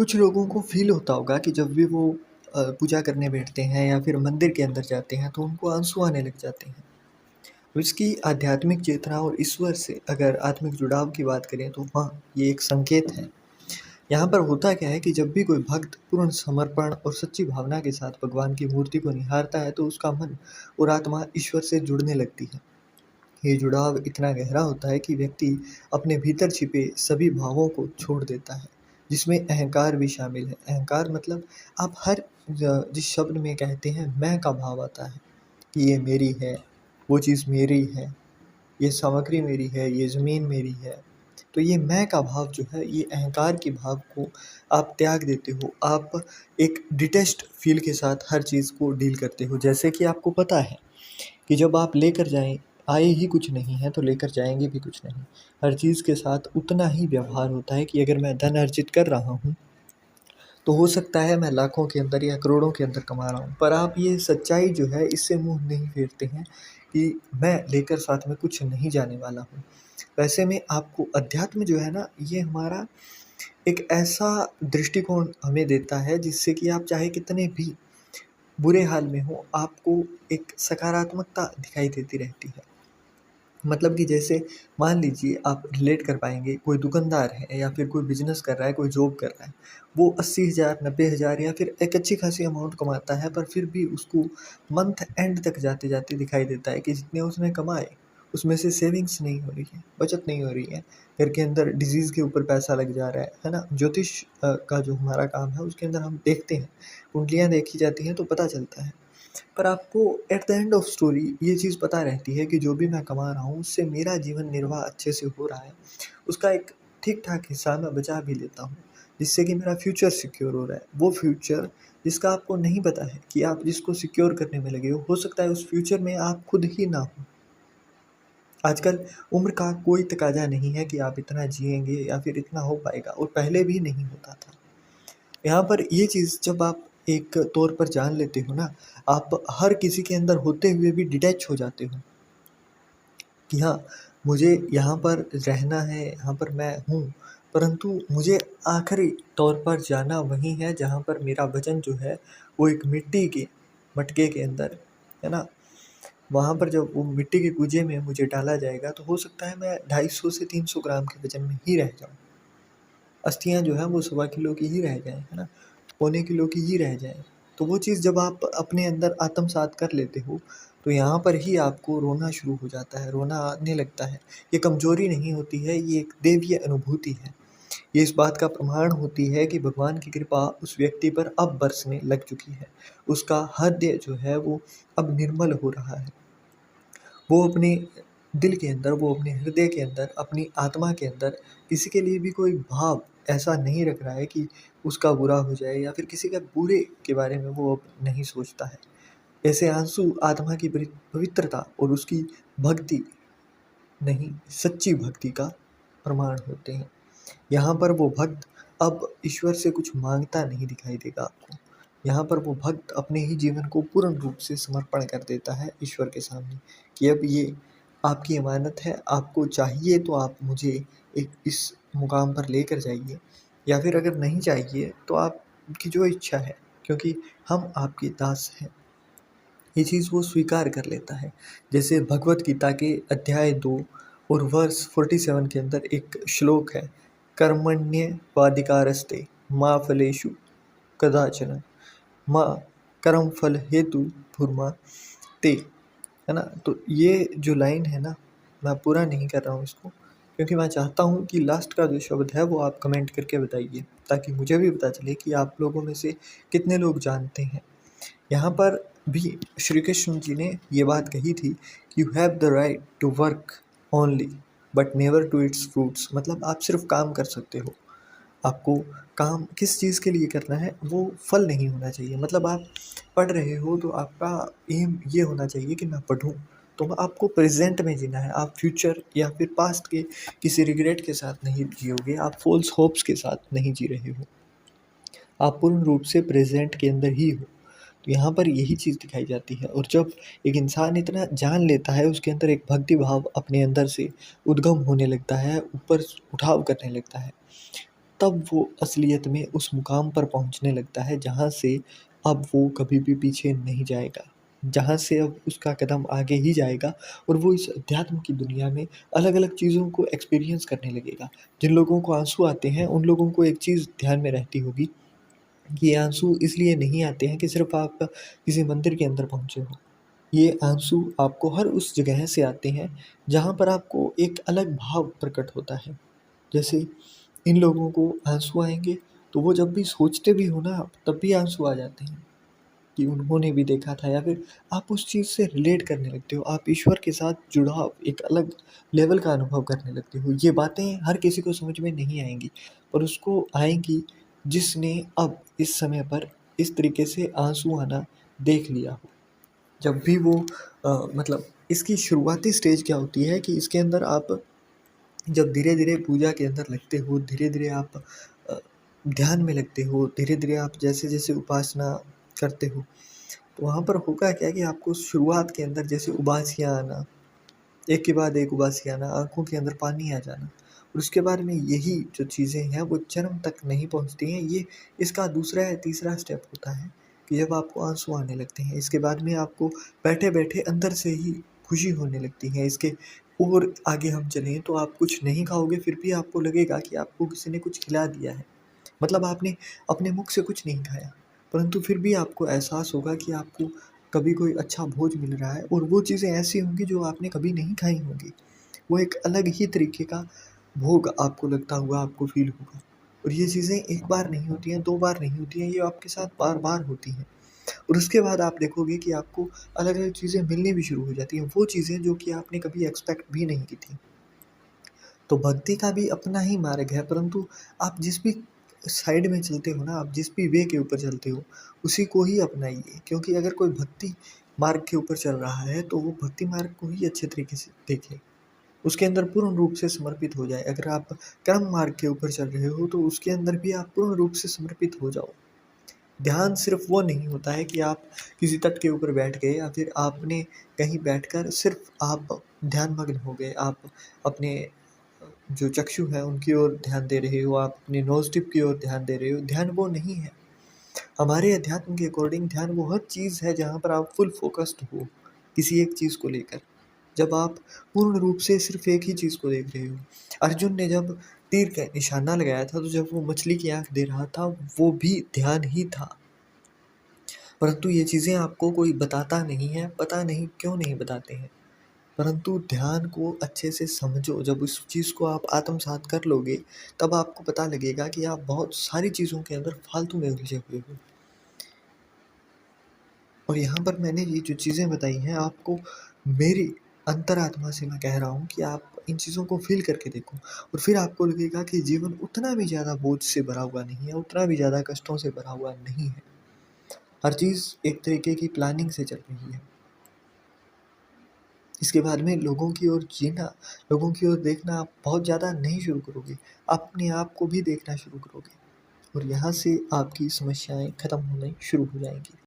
कुछ लोगों को फ़ील होता होगा कि जब भी वो पूजा करने बैठते हैं या फिर मंदिर के अंदर जाते हैं तो उनको आँसू आने लग जाते हैं। तो इसकी आध्यात्मिक चेतना और ईश्वर से अगर आत्मिक जुड़ाव की बात करें तो हाँ, ये एक संकेत है। यहाँ पर होता क्या है कि जब भी कोई भक्त पूर्ण समर्पण और सच्ची भावना के साथ भगवान की मूर्ति को निहारता है तो उसका मन और आत्मा ईश्वर से जुड़ने लगती है। ये जुड़ाव इतना गहरा होता है कि व्यक्ति अपने भीतर छिपे सभी भावों को छोड़ देता है, जिसमें अहंकार भी शामिल है। अहंकार मतलब आप हर जिस शब्द में कहते हैं मैं का भाव आता है कि ये मेरी है, वो चीज़ मेरी है, ये सामग्री मेरी है, ये ज़मीन मेरी है। तो ये मैं का भाव जो है, ये अहंकार के भाव को आप त्याग देते हो। आप एक डिटैच्ड फ़ील के साथ हर चीज़ को डील करते हो। जैसे कि आपको पता है कि जब आप लेकर जाएँ आए ही कुछ नहीं हैं तो लेकर जाएँगे भी कुछ नहीं। हर चीज़ के साथ उतना ही व्यवहार होता है कि अगर मैं धन अर्जित कर रहा हूँ, तो हो सकता है मैं लाखों के अंदर या करोड़ों के अंदर कमा रहा हूँ। पर आप ये सच्चाई जो है इससे मुँह नहीं फेरते हैं कि मैं लेकर साथ में कुछ नहीं जाने वाला हूँ। वैसे में आपको अध्यात्म जो है ना, ये हमारा एक ऐसा दृष्टिकोण हमें देता है जिससे कि आप चाहे कितने भी बुरे हाल में हो, आपको एक सकारात्मकता दिखाई देती रहती है। मतलब कि जैसे मान लीजिए आप रिलेट कर पाएँगे, कोई दुकानदार है या फिर कोई बिज़नेस कर रहा है, कोई जॉब कर रहा है। वो 80,000 90,000 या फिर एक अच्छी खासी अमाउंट कमाता है, पर फिर भी उसको मंथ एंड तक जाते-जाते दिखाई देता है कि जितने उसने कमाए, उसमें से सेविंग्स नहीं हो रही है, बचत नहीं हो रही है। घर के अंदर डिज़ीज़ के ऊपर पैसा लग जा रहा है ना? ज्योतिष का जो हमारा काम है उसके अंदर हम देखते हैं, कुंडलियाँ देखी जाती हैं तो पता चलता है। पर आपको at the end of story ये चीज़ पता रहती है कि जो भी मैं कमा रहा हूँ उससे मेरा जीवन निर्वाह अच्छे से हो रहा है। उसका एक ठीक-ठाक हिस्सा मैं बचा भी लेता हूँ, जिससे कि मेरा फ्यूचर सिक्योर हो रहा है। वो फ्यूचर जिसका आपको नहीं पता है कि आप जिसको सिक्योर करने में लगे हो सकता है उस फ्यूचर में आप खुद ही ना हो। आजकल उम्र का कोई तकाज़ा नहीं है कि आप इतना जिएँगे या फिर इतना हो पाएगा, और पहले भी नहीं होता था। यहाँ पर ये चीज़ जब आप एक तौर पर जान लेते हो ना, आप हर किसी के अंदर होते हुए भी डिटैच हो जाते हो कि हाँ, मुझे यहाँ पर रहना है, यहाँ पर मैं हूँ, परंतु मुझे आखिरी तौर पर जाना वहीं है जहाँ पर मेरा वज़न जो है वो एक मिट्टी के मटके के अंदर, है ना? वहाँ पर जब वो मिट्टी के कूजे में मुझे डाला जाएगा तो हो सकता है मैं 250 से 300 ग्राम के वज़न में ही रह जाऊँ। अस्थियाँ जो हैं वो सवा किलो की ही रह जाएँ, है ना? पौने किलो की ही रह जाएँ। तो वो चीज़ जब आप अपने अंदर आत्मसात कर लेते हो, तो यहाँ पर ही आपको रोना शुरू हो जाता है, रोना आने लगता है। ये कमज़ोरी नहीं होती है, ये एक दैवीय अनुभूति है। ये इस बात का प्रमाण होती है कि भगवान की कृपा उस व्यक्ति पर अब बरसने लग चुकी है। उसका हृदय जो है वो अब निर्मल हो रहा है। वो अपने दिल के अंदर, वो अपने हृदय के अंदर, अपनी आत्मा के अंदर किसी के लिए भी कोई भाव ऐसा नहीं रख रहा है कि उसका बुरा हो जाए, या फिर किसी के बुरे के बारे में वो अब नहीं सोचता है। ऐसे आंसू आत्मा की पवित्रता और उसकी भक्ति नहीं, सच्ची भक्ति का प्रमाण होते हैं। यहाँ पर वो भक्त अब ईश्वर से कुछ माँगता नहीं दिखाई देगा आपको। यहाँ पर वो भक्त अपने ही जीवन को पूर्ण रूप से समर्पण कर देता है ईश्वर के सामने कि अब ये आपकी अमानत है, आपको चाहिए तो आप मुझे एक इस मुकाम पर लेकर जाइए, या फिर अगर नहीं चाहिए तो आपकी जो इच्छा है, क्योंकि हम आपके दास हैं। ये चीज़ वो स्वीकार कर लेता है। जैसे भगवत गीता के अध्याय 2 और वर्स 47 के अंदर एक श्लोक है, कर्मण्येवाधिकारस्ते मा फलेषु कदाचन मा कर्म फल हेतु भूर्मा ते, है ना? तो ये जो लाइन है ना, मैं पूरा नहीं कर रहा हूँ इसको, क्योंकि मैं चाहता हूँ कि लास्ट का जो शब्द है वो आप कमेंट करके बताइए, ताकि मुझे भी पता चले कि आप लोगों में से कितने लोग जानते हैं। यहाँ पर भी श्री कृष्ण जी ने ये बात कही थी, you have the right to work only but never to its fruits. मतलब आप सिर्फ काम कर सकते हो, आपको काम किस चीज़ के लिए करना है वो फल नहीं होना चाहिए। मतलब आप पढ़ रहे हो तो आपका एम ये होना चाहिए कि मैं पढूँ, तो आपको प्रेजेंट में जीना है। आप फ्यूचर या फिर पास्ट के किसी रिग्रेट के साथ नहीं जियोगे, आप फॉल्स होप्स के साथ नहीं जी रहे हो, आप पूर्ण रूप से प्रेजेंट के अंदर ही हो। तो यहाँ पर यही चीज़ दिखाई जाती है, और जब एक इंसान इतना जान लेता है, उसके अंदर एक भक्ति भाव अपने अंदर से उद्गम होने लगता है, ऊपर उठाव करने लगता है, तब वो असलियत में उस मुकाम पर पहुँचने लगता है जहाँ से अब वो कभी भी पीछे नहीं जाएगा। जहाँ से अब उसका कदम आगे ही जाएगा और वो इस अध्यात्म की दुनिया में अलग-अलग चीज़ों को एक्सपीरियंस करने लगेगा। जिन लोगों को आँसू आते हैं, उन लोगों को एक चीज़ ध्यान में रहती होगी कि ये आँसू इसलिए नहीं आते हैं कि सिर्फ़ आप किसी मंदिर के अंदर पहुँचे हो। ये आँसू आपको हर उस जगह से आते हैं, जहाँ पर आपको एक अलग भाव प्रकट होता है। जैसे इन लोगों को आँसू आएँगे, तो वो जब भी सोचते भी हो ना, तब भी आँसू आ जाते हैं कि उन्होंने भी देखा था, या फिर आप उस चीज़ से रिलेट करने लगते हो। आप ईश्वर के साथ जुड़ाव, एक अलग लेवल का अनुभव करने लगते हो। ये बातें हर किसी को समझ में नहीं आएँगी, पर उसको आएँगी जिसने अब इस समय पर इस तरीके से आँसू आना देख लिया हो। जब भी वो मतलब इसकी शुरुआती स्टेज क्या होती है कि इसके अंदर आप जब धीरे-धीरे पूजा के अंदर लगते हो, धीरे-धीरे आप अ, ध्यान में लगते हो, धीरे-धीरे आप जैसे-जैसे उपासना करते हो, तो वहाँ पर होगा क्या कि आपको शुरुआत के अंदर जैसे उबासियाँ आना, एक के बाद एक उबासियाँ आना, आँखों के अंदर पानी आ जाना, और उसके बाद में यही जो चीज़ें हैं वो चरम तक नहीं पहुँचती हैं। ये इसका दूसरा या तीसरा स्टेप होता है कि जब आपको आँसू आने लगते हैं। इसके बाद में आपको बैठे-बैठे अंदर से ही खुशी होने लगती है। इसके और आगे हम चलें तो आप कुछ नहीं खाओगे, फिर भी आपको लगेगा कि आपको किसी ने कुछ खिला दिया है। मतलब आपने अपने मुख से कुछ नहीं खाया, परंतु फिर भी आपको एहसास होगा कि आपको कभी कोई अच्छा भोज मिल रहा है, और वो चीज़ें ऐसी होंगी जो आपने कभी नहीं खाई होंगी। वो एक अलग ही तरीके का भोग आपको लगता हुआ आपको फ़ील होगा। और ये चीज़ें एक बार नहीं होती हैं, 2 बार नहीं होती हैं, ये आपके साथ बार-बार होती हैं। और उसके बाद आप देखोगे कि आपको अलग-अलग चीज़ें मिलनी भी शुरू हो जाती हैं, वो चीज़ें जो कि आपने कभी एक्सपेक्ट भी नहीं की थी। तो भक्ति का भी अपना ही मार्ग है, परंतु आप जिस भी साइड में चलते हो ना, आप जिस भी वे के ऊपर चलते हो, उसी को ही अपनाइए। क्योंकि अगर कोई भक्ति मार्ग के ऊपर चल रहा है, तो वो भक्ति मार्ग को ही अच्छे तरीके से देखे। उसके अंदर पूर्ण रूप से समर्पित हो जाए। अगर आप कर्म मार्ग के ऊपर चल रहे हो, तो उसके अंदर भी आप पूर्ण रूप से समर्पित हो जाओ। ध्यान सिर्फ़ वो नहीं होता है कि आप किसी तट के ऊपर बैठ गए, या फिर आपने कहीं बैठकर सिर्फ़ आप ध्यानमग्न हो गए। आप अपने जो चक्षु हैं उनकी ओर ध्यान दे रहे हो, आप अपने नोज़ टिप की ओर ध्यान दे रहे हो। ध्यान वो नहीं है। हमारे अध्यात्म के अकॉर्डिंग ध्यान वो हर चीज़ है जहाँ पर आप फुल फ़ोकस्ड हो, किसी एक चीज़ को लेकर। जब आप पूर्ण रूप से सिर्फ़ एक ही चीज़ को देख रहे हो। अर्जुन ने जब तीर का निशाना लगाया था, तो जब वो मछली की आँख दे रहा था, वो भी ध्यान ही था। परंतु ये चीज़ें आपको कोई बताता नहीं है, पता नहीं क्यों नहीं बताते हैं। परंतु ध्यान को अच्छे से समझो, जब उस चीज़ को आप आत्मसात कर लोगे, तब आपको पता लगेगा कि आप बहुत सारी चीज़ों के अंदर फालतू में उलझे हुए हो। और यहाँ पर मैंने ये जो चीज़ें बताई हैं, आपको मेरी अंतरात्मा से मैं कह रहा हूँ कि आप इन चीज़ों को फ़ील करके देखो, और फिर आपको लगेगा कि जीवन उतना भी ज़्यादा बोझ से भरा हुआ नहीं है, उतना भी ज़्यादा कष्टों से भरा हुआ नहीं है। हर चीज़ एक तरीके की प्लानिंग से चल रही है। इसके बाद में लोगों की ओर जीना, लोगों की ओर देखना आप बहुत ज़्यादा नहीं शुरू करोगे, आप अपने आप को भी देखना शुरू करोगे, और यहाँ से आपकी समस्याएँ खत्म होने शुरू हो जाएँगी।